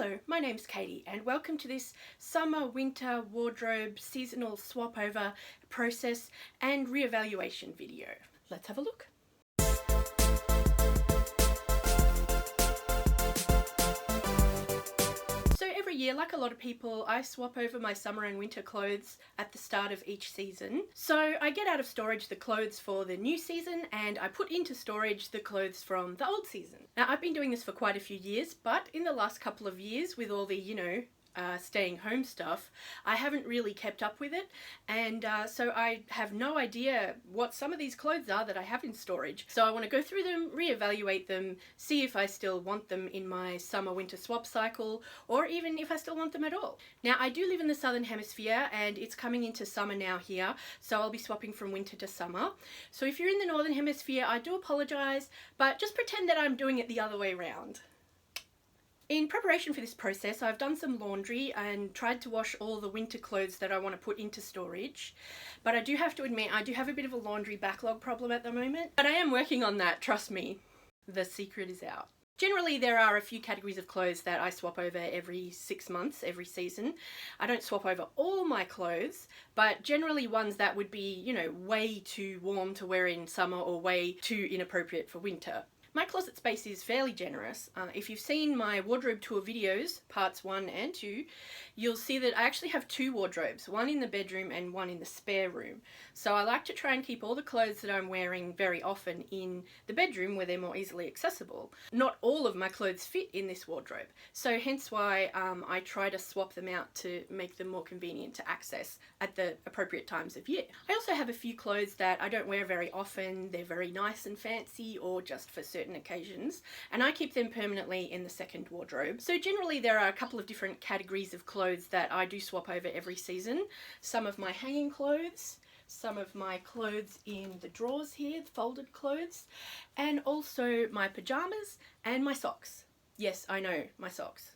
Hello, my name's Katie and welcome to this summer-winter wardrobe seasonal swap over process and re-evaluation video. Let's have a look. So every year, like a lot of people, I swap over my summer and winter clothes at the start of each season. So I get out of storage the clothes for the new season and I put into storage the clothes from the old season. Now I've been doing this for quite a few years, but in the last couple of years with all the, staying home stuff, I haven't really kept up with it, and so I have no idea what some of these clothes are that I have in storage. So I want to go through them, re-evaluate them, see if I still want them in my summer-winter swap cycle, or even if I still want them at all. Now I do live in the southern hemisphere and it's coming into summer now here, so I'll be swapping from winter to summer. So if you're in the northern hemisphere, I do apologise, but just pretend that I'm doing it the other way around. In preparation for this process, I've done some laundry and tried to wash all the winter clothes that I want to put into storage. But I do have to admit, I do have a bit of a laundry backlog problem at the moment. But I am working on that, trust me. The secret is out. Generally, there are a few categories of clothes that I swap over every 6 months, every season. I don't swap over all my clothes, but generally ones that would be, way too warm to wear in summer or way too inappropriate for winter. My closet space is fairly generous. If you've seen my wardrobe tour videos, parts 1 and 2, you'll see that I actually have 2 wardrobes, one in the bedroom and one in the spare room. So I like to try and keep all the clothes that I'm wearing very often in the bedroom where they're more easily accessible. Not all of my clothes fit in this wardrobe, so hence why I try to swap them out to make them more convenient to access at the appropriate times of year. I also have a few clothes that I don't wear very often. They're very nice and fancy or just for certain occasions, and I keep them permanently in the second wardrobe. So generally there are a couple of different categories of clothes that I do swap over every season. Some of my hanging clothes, some of my clothes in the drawers here, folded clothes, and also my pajamas and my socks. Yes, I know, my socks.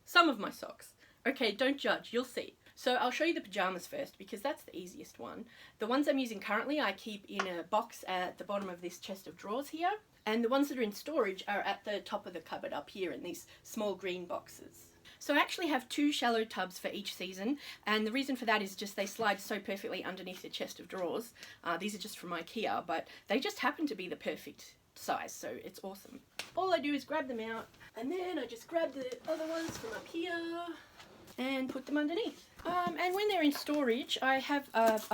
Some of my socks. Okay, don't judge, you'll see. So I'll show you the pajamas first because that's the easiest one. The ones I'm using currently I keep in a box at the bottom of this chest of drawers here, and the ones that are in storage are at the top of the cupboard up here in these small green boxes. So I actually have 2 shallow tubs for each season, and the reason for that is just they slide so perfectly underneath the chest of drawers. These are just from IKEA, but they just happen to be the perfect size, so it's awesome. All I do is grab them out, and then I just grab the other ones from up here and put them underneath. And when they're in storage, I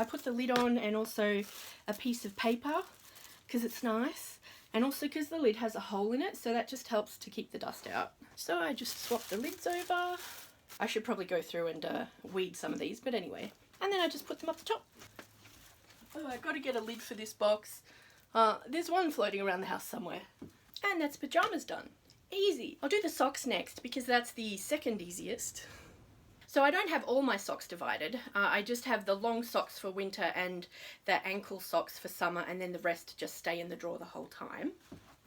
put the lid on and also a piece of paper because it's nice, and also because the lid has a hole in it, so that just helps to keep the dust out. So I just swap the lids over. I should probably go through and weed some of these, but anyway. And then I just put them up the top. Oh, I've got to get a lid for this box. There's one floating around the house somewhere. And that's pajamas done. Easy. I'll do the socks next because that's the second easiest. So I don't have all my socks divided. I just have the long socks for winter and the ankle socks for summer, and then the rest just stay in the drawer the whole time.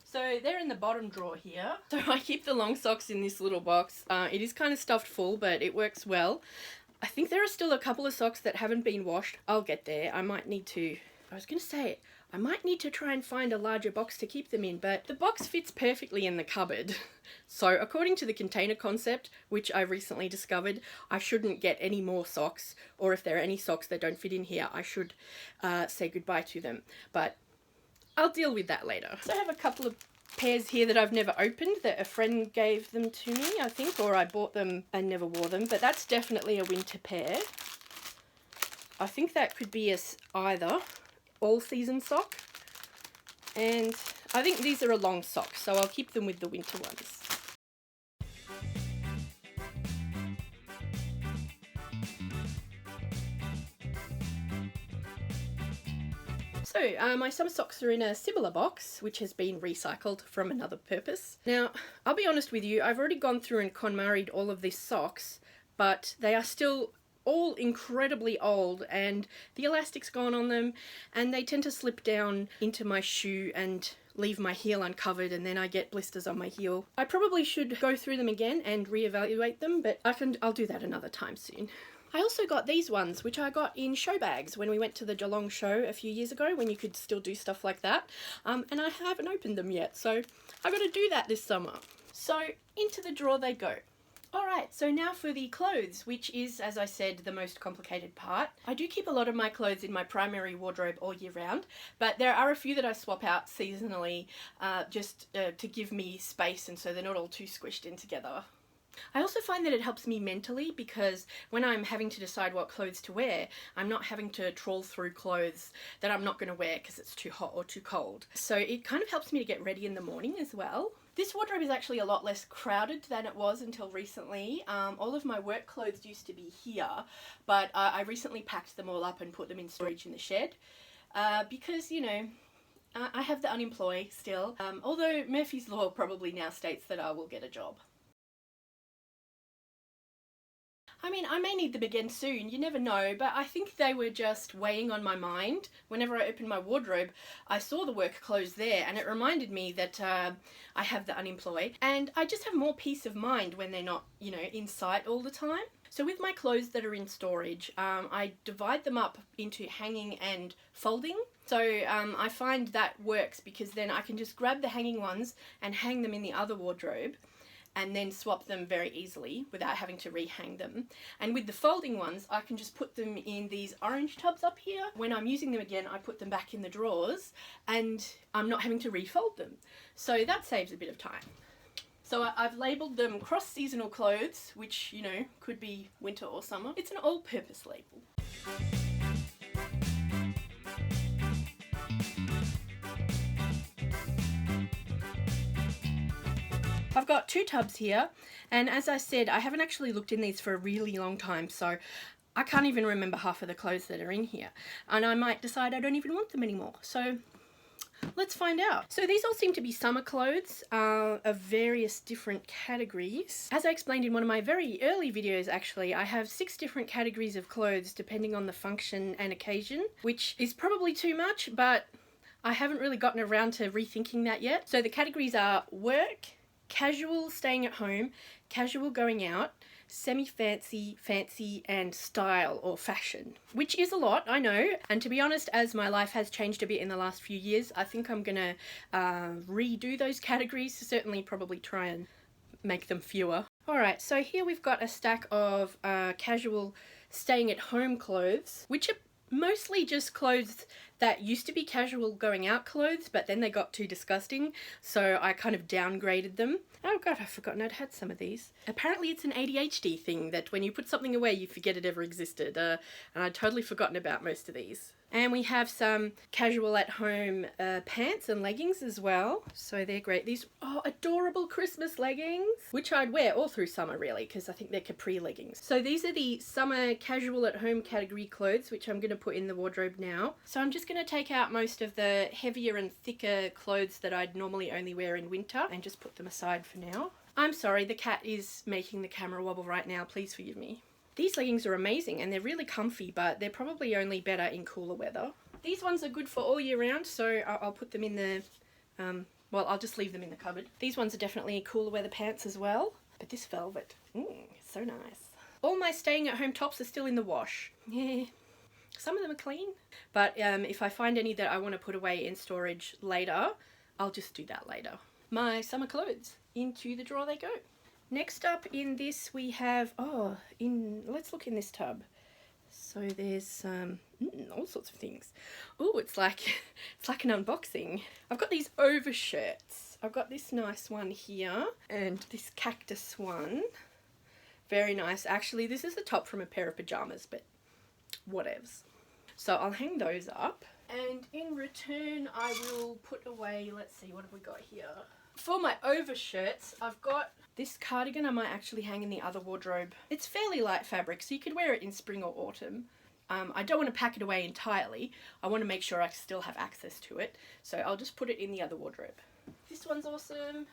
So they're in the bottom drawer here. So I keep the long socks in this little box. It is kind of stuffed full, but it works well. I think there are still a couple of socks that haven't been washed. I'll get there. I might need to try and find a larger box to keep them in, but the box fits perfectly in the cupboard. So according to the container concept, which I recently discovered, I shouldn't get any more socks, or if there are any socks that don't fit in here, I should say goodbye to them. But I'll deal with that later. So I have a couple of pairs here that I've never opened, that a friend gave them to me, I think, or I bought them and never wore them, but that's definitely a winter pair. I think that could be either all-season sock, and I think these are a long sock, so I'll keep them with the winter ones. So my summer socks are in a similar box, which has been recycled from another purpose. Now, I'll be honest with you, I've already gone through and KonMari'd all of these socks, but they are still all incredibly old and the elastic's gone on them, and they tend to slip down into my shoe and leave my heel uncovered, and then I get blisters on my heel. I probably should go through them again and reevaluate them, but I'll do that another time soon. I also got these ones, which I got in show bags when we went to the Geelong show a few years ago, when you could still do stuff like that. And I haven't opened them yet, so I've got to do that this summer. So into the drawer they go. Alright, so now for the clothes, which is, as I said, the most complicated part. I do keep a lot of my clothes in my primary wardrobe all year round, but there are a few that I swap out seasonally just to give me space and so they're not all too squished in together. I also find that it helps me mentally because when I'm having to decide what clothes to wear, I'm not having to trawl through clothes that I'm not going to wear because it's too hot or too cold. So it kind of helps me to get ready in the morning as well. This wardrobe is actually a lot less crowded than it was until recently. All of my work clothes used to be here, but I recently packed them all up and put them in storage in the shed because, you know, I have the unemployed still, although Murphy's Law probably now states that I will get a job. I mean, I may need them again soon, you never know, but I think they were just weighing on my mind. Whenever I opened my wardrobe, I saw the work clothes there and it reminded me that I have the unemployed and I just have more peace of mind when they're not, you know, in sight all the time. So with my clothes that are in storage, I divide them up into hanging and folding. So I find that works because then I can just grab the hanging ones and hang them in the other wardrobe and then swap them very easily without having to rehang them. And with the folding ones, I can just put them in these orange tubs up here. When I'm using them again, I put them back in the drawers and I'm not having to refold them. So that saves a bit of time. So I've labelled them cross-seasonal clothes, which, you know, could be winter or summer. It's an all-purpose label. I've got 2 tubs here, and as I said, I haven't actually looked in these for a really long time, so I can't even remember half of the clothes that are in here. And I might decide I don't even want them anymore. So let's find out. So these all seem to be summer clothes of various different categories. As I explained in one of my very early videos actually, I have 6 different categories of clothes depending on the function and occasion, which is probably too much, but I haven't really gotten around to rethinking that yet. So the categories are work, casual staying at home, casual going out, semi-fancy, fancy, and style or fashion. Which is a lot, I know, and to be honest, as my life has changed a bit in the last few years, I think I'm gonna redo those categories, certainly probably try and make them fewer. Alright, so here we've got a stack of casual staying at home clothes, which are mostly just clothes that used to be casual going out clothes, but then they got too disgusting, so I kind of downgraded them. Oh god, I've forgotten I'd had some of these. Apparently it's an ADHD thing that when you put something away you forget it ever existed, and I'd totally forgotten about most of these. And we have some casual at home pants and leggings as well, so they're great. These adorable Christmas leggings, which I'd wear all through summer really, because I think they're capri leggings. So these are the summer casual at home category clothes, which I'm going to put in the wardrobe now. So I'm just going to take out most of the heavier and thicker clothes that I'd normally only wear in winter and just put them aside for now. I'm sorry, the cat is making the camera wobble right now, please forgive me. These leggings are amazing and they're really comfy, but they're probably only better in cooler weather. These ones are good for all year round, so I'll put them in the, well, I'll just leave them in the cupboard. These ones are definitely cooler weather pants as well, but this velvet, so nice. All my staying at home tops are still in the wash. Yeah, some of them are clean, but if I find any that I want to put away in storage later, I'll just do that later. My summer clothes, into the drawer they go. Next up in this we have, let's look in this tub. So there's all sorts of things. Oh, it's like an unboxing. I've got these overshirts. I've got this nice one here and this cactus one. Very nice. Actually, this is the top from a pair of pajamas, but whatevs. So I'll hang those up. And in return, I will put away, let's see, what have we got here? For my overshirts, I've got this cardigan I might actually hang in the other wardrobe. It's fairly light fabric, so you could wear it in spring or autumn. I don't want to pack it away entirely. I want to make sure I still have access to it. So I'll just put it in the other wardrobe. This one's awesome.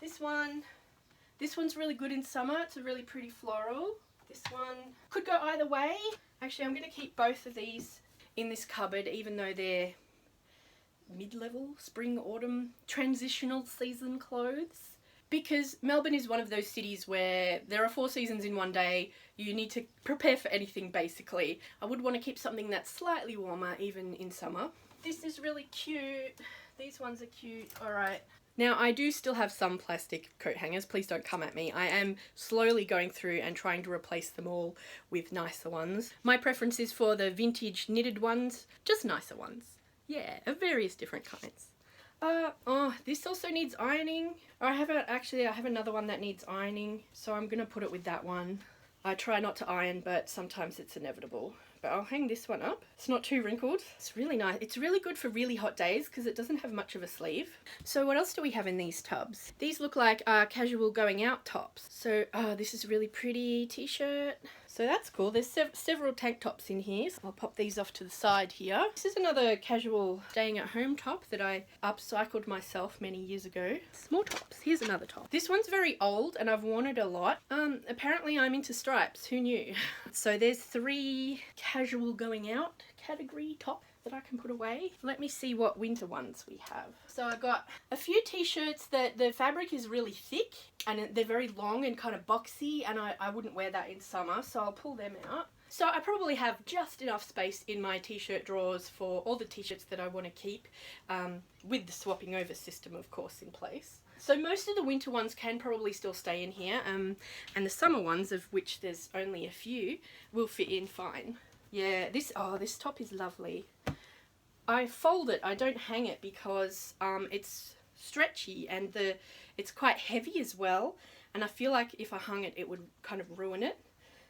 This one's really good in summer. It's a really pretty floral. This one could go either way. Actually, I'm going to keep both of these in this cupboard, even though they're mid-level, spring, autumn, transitional season clothes. Because Melbourne is one of those cities where there are 4 seasons in one day. You need to prepare for anything, basically. I would want to keep something that's slightly warmer, even in summer. This is really cute. These ones are cute. Alright, Now, I do still have some plastic coat hangers, please don't come at me. I am slowly going through and trying to replace them all with nicer ones. My preference is for the vintage knitted ones, just nicer ones. Yeah, of various different kinds. Oh, this also needs ironing. I have another one that needs ironing, so I'm gonna put it with that one. I try not to iron, but sometimes it's inevitable. But I'll hang this one up. It's not too wrinkled. It's really nice. It's really good for really hot days because it doesn't have much of a sleeve. So what else do we have in these tubs? These look like casual going out tops. So this is a really pretty t-shirt. So that's cool. There's several tank tops in here. So I'll pop these off to the side here. This is another casual staying at home top that I upcycled myself many years ago. Small tops. Here's another top. This one's very old and I've worn it a lot. Apparently I'm into stripes. Who knew? So there's 3 casual going out category top that I can put away. Let me see what winter ones we have. So I got a few t-shirts that the fabric is really thick and they're very long and kind of boxy, and I wouldn't wear that in summer, so I'll pull them out. So I probably have just enough space in my t-shirt drawers for all the t-shirts that I want to keep, with the swapping over system of course in place. So most of the winter ones can probably still stay in here, and the summer ones, of which there's only a few, will fit in fine. Yeah, this top is lovely. I fold it, I don't hang it because it's stretchy and it's quite heavy as well, and I feel like if I hung it, it would kind of ruin it.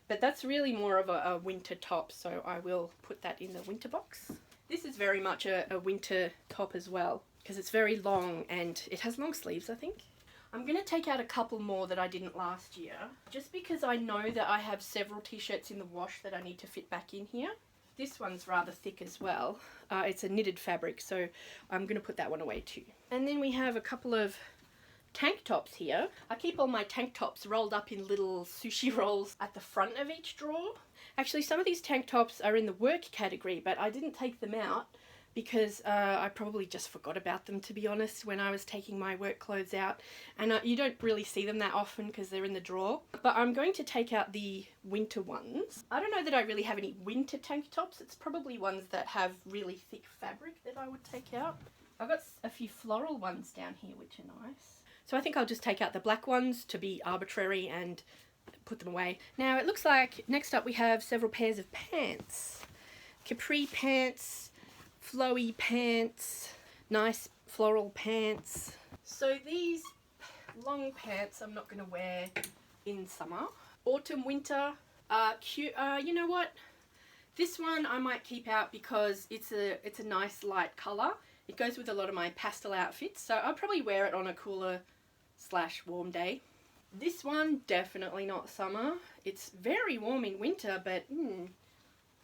But that's really more of a winter top, so I will put that in the winter box. This is very much a winter top as well, because it's very long and it has long sleeves, I think. I'm going to take out a couple more that I didn't last year, just because I know that I have several t-shirts in the wash that I need to fit back in here. This one's rather thick as well. It's a knitted fabric, so I'm going to put that one away too. And then we have a couple of tank tops here. I keep all my tank tops rolled up in little sushi rolls at the front of each drawer. Actually, some of these tank tops are in the work category, but I didn't take them out because I probably just forgot about them, to be honest, when I was taking my work clothes out. And you don't really see them that often because they're in the drawer. But I'm going to take out the winter ones. I don't know that I really have any winter tank tops. It's probably ones that have really thick fabric that I would take out. I've got a few floral ones down here, which are nice. So I think I'll just take out the black ones to be arbitrary and put them away. Now it looks like next up we have several pairs of pants. Capri pants, flowy pants, nice floral pants. So these long pants I'm not going to wear in summer. Autumn, winter, cute. You know what? This one I might keep out because it's a nice light colour. It goes with a lot of my pastel outfits, so I'll probably wear it on a cooler / warm day. This one, definitely not summer. It's very warm in winter, but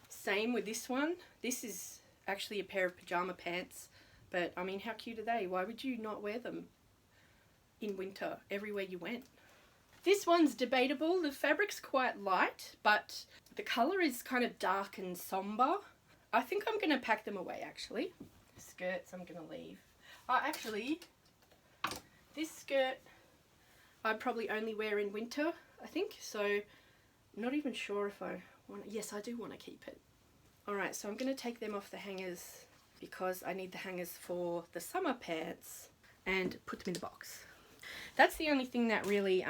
same with this one. This is actually a pair of pajama pants, but I mean, how cute are they? Why would you not wear them in winter everywhere you went? This one's debatable. The fabric's quite light, but the colour is kind of dark and sombre. I think I'm going to pack them away, actually. Skirts I'm going to leave. Actually, this skirt I'd probably only wear in winter, I think, so I'm not even sure if I want to. Yes, I do want to keep it. Alright, so I'm going to take them off the hangers because I need the hangers for the summer pants and put them in the box. That's the only thing that really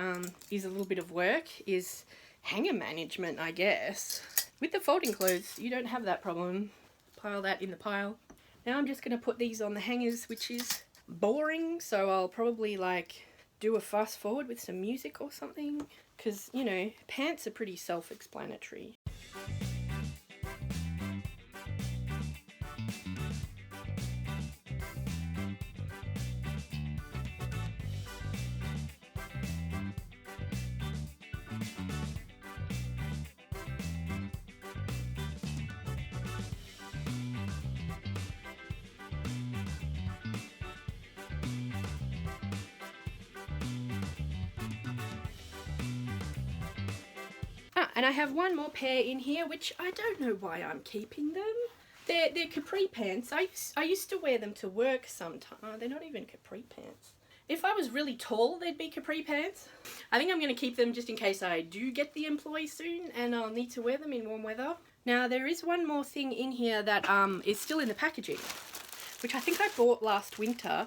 is a little bit of work, is hanger management, I guess. With the folding clothes, you don't have that problem. Pile that in the pile. Now I'm just going to put these on the hangers, which is boring, so I'll probably like do a fast forward with some music or something, because, you know, pants are pretty self-explanatory. And I have one more pair in here, which I don't know why I'm keeping them. They're capri pants. I used to wear them to work sometimes. Oh, they're not even capri pants. If I was really tall, they'd be capri pants. I think I'm going to keep them just in case I do get the employee soon and I'll need to wear them in warm weather. Now, there is one more thing in here that is still in the packaging, which I think I bought last winter.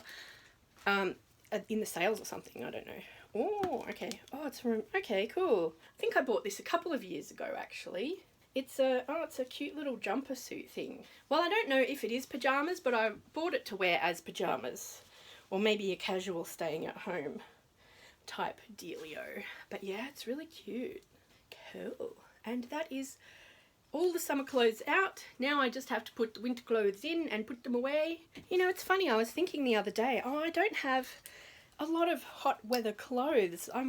in the sales or something, I don't know. Oh, okay. Oh, it's from, okay, cool. I think I bought this a couple of years ago, actually. It's a cute little jumper suit thing. Well, I don't know if it is pajamas, but I bought it to wear as pajamas. Or maybe a casual staying at home type dealio. But yeah, it's really cute. Cool. And that is all the summer clothes out. Now I just have to put the winter clothes in and put them away. You know, it's funny, I was thinking the other day, oh, I don't have a lot of hot weather clothes. I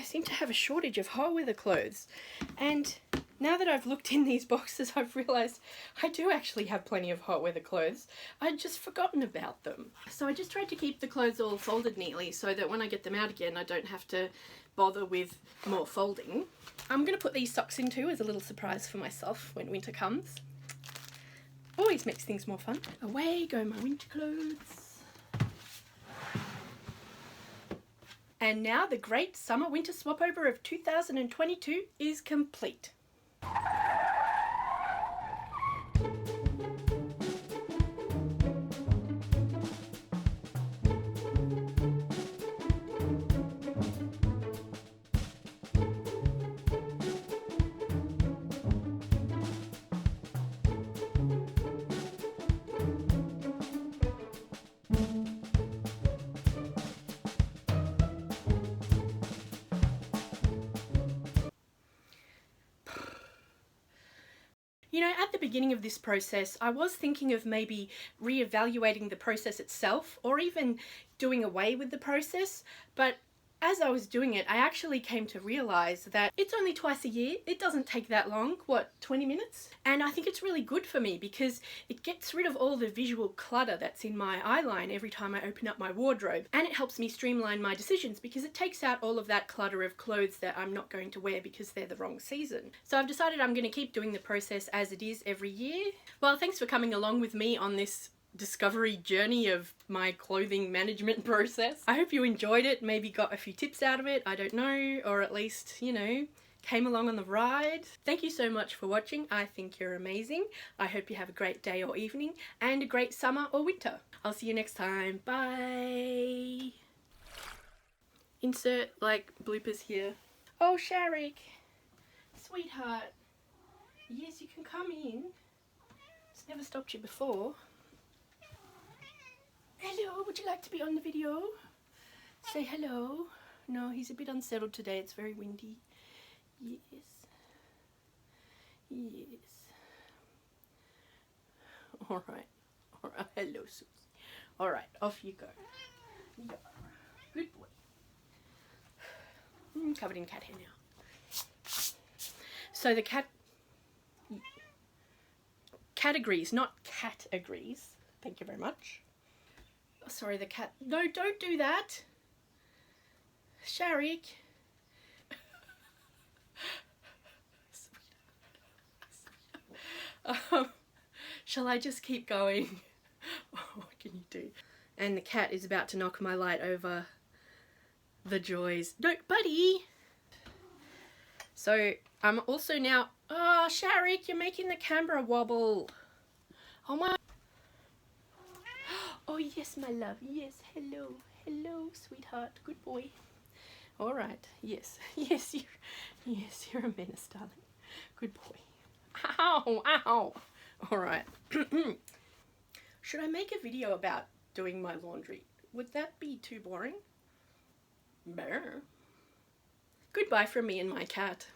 seem to have a shortage of hot weather clothes. And now that I've looked in these boxes, I've realised I do actually have plenty of hot weather clothes. I'd just forgotten about them. So I just tried to keep the clothes all folded neatly so that when I get them out again, I don't have to bother with more folding. I'm going to put these socks in too as a little surprise for myself when winter comes. Always makes things more fun. Away go my winter clothes. And now the great summer-winter swapover of 2022 is complete. You know, at the beginning of this process, I was thinking of maybe re-evaluating the process itself or even doing away with the process, but as I was doing it, I actually came to realise that it's only twice a year. It doesn't take that long, what, 20 minutes? And I think it's really good for me because it gets rid of all the visual clutter that's in my eyeline every time I open up my wardrobe. And it helps me streamline my decisions because it takes out all of that clutter of clothes that I'm not going to wear because they're the wrong season. So I've decided I'm going to keep doing the process as it is every year. Well, thanks for coming along with me on this discovery journey of my clothing management process. I hope you enjoyed it, maybe got a few tips out of it, I don't know, or at least, you know, came along on the ride. Thank you so much for watching. I think you're amazing. I hope you have a great day or evening and a great summer or winter. I'll see you next time. Bye. Insert like bloopers here. Oh, Sharik, sweetheart. Yes, you can come in. It's never stopped you before. Hello, would you like to be on the video? Say hello. No, he's a bit unsettled today. It's very windy. Yes. Yes. Alright. Alright. Hello, Susie. Alright, off you go. Yeah. Good boy. Covered in cat hair now. So the cat agrees, not cat agrees. Thank you very much. Sorry, the cat. No, don't do that. Sharik. Shall I just keep going? What can you do? And the cat is about to knock my light over. The joys. No, buddy! So, I'm also now... Oh, Sharik, you're making the camera wobble. Oh my... Oh yes, my love. Yes, hello. Hello, sweetheart. Good boy. All right. Yes. Yes, you're a menace, darling. Good boy. Ow, ow. All right. Should I make a video about doing my laundry? Would that be too boring? Brr. Goodbye from me and my cat.